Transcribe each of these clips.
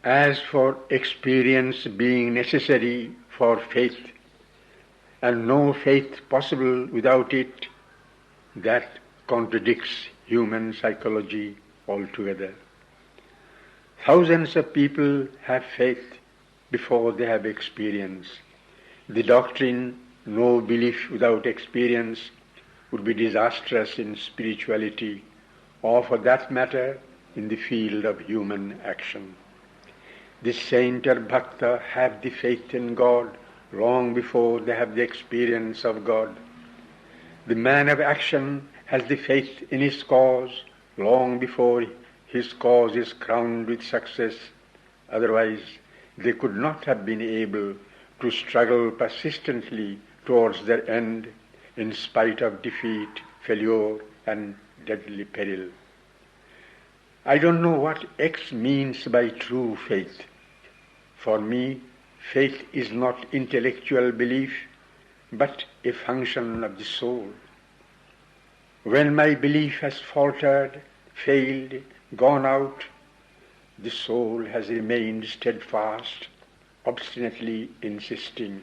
As for experience being necessary for faith, and no faith possible without it, that contradicts human psychology altogether. Thousands of people have faith before they have experience. The doctrine, no belief without experience, would be disastrous in spirituality, or for that matter, in the field of human action. The saint or bhakta have the faith in God long before they have the experience of God. The man of action has the faith in his cause long before his cause is crowned with success. Otherwise, they could not have been able to struggle persistently towards their end in spite of defeat, failure, and deadly peril. I don't know what X means by true faith. For me, faith is not intellectual belief, but a function of the soul. When my belief has faltered, failed, gone out, the soul has remained steadfast, obstinately insisting.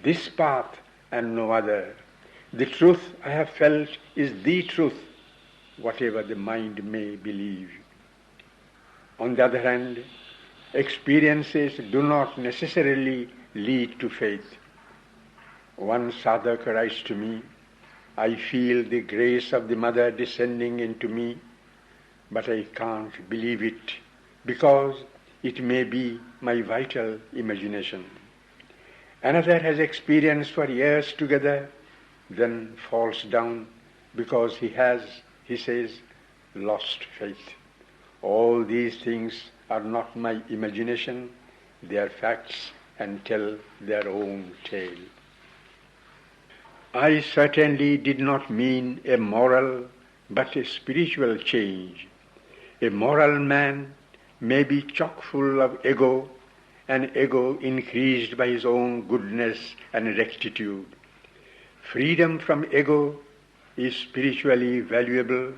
This path and no other. The truth I have felt is the truth, whatever the mind may believe. On the other hand, experiences do not necessarily lead to faith. One sadhak writes to me, I feel the grace of the mother descending into me, but I can't believe it because it may be my vital imagination. Another has experienced for years together, then falls down because he has, he says, lost faith. All these things are not my imagination, they are facts and tell their own tale. I certainly did not mean a moral but a spiritual change. A moral man may be chock full of ego, an ego increased by his own goodness and rectitude. Freedom from ego is spiritually valuable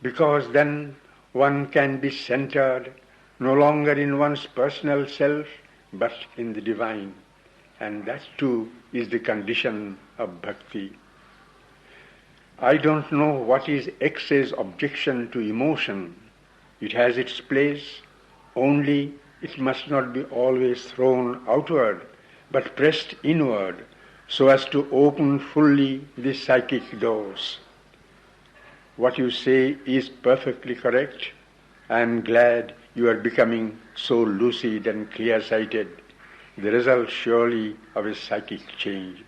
because then one can be centered no longer in one's personal self but in the divine, and that too is the condition of bhakti. I don't know what is X's objection to emotion. It has its place, only it must not be always thrown outward but pressed inward so as to open fully the psychic doors. What you say is perfectly correct. I am glad you are becoming so lucid and clear-sighted, the result surely of a psychic change.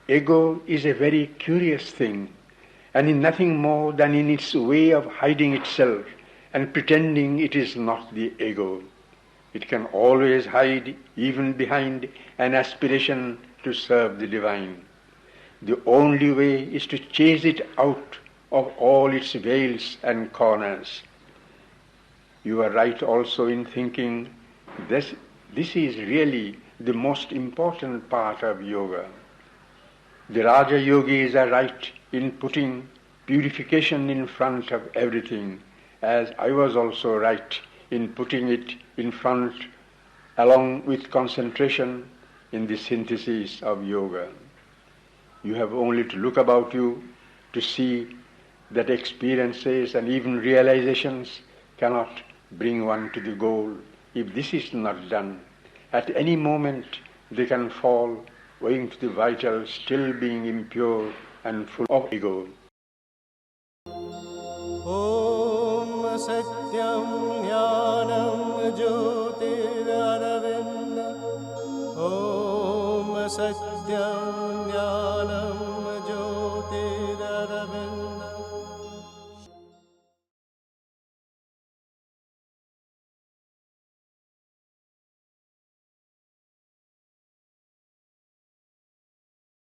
Ego is a very curious thing, and in nothing more than in its way of hiding itself and pretending it is not the ego. It can always hide even behind an aspiration to serve the divine. The only way is to chase it out of all its veils and corners. You are right also in thinking this is really the most important part of yoga. The Raja Yogis are right in putting purification in front of everything, as I was also right in putting it in front along with concentration in the synthesis of yoga. You have only to look about you to see that experiences and even realizations cannot bring one to the goal if this is not done. At any moment they can fall owing to the vital still being impure and full of ego. Om Satyam Jnanam Jyotir Aravinda Om Satyam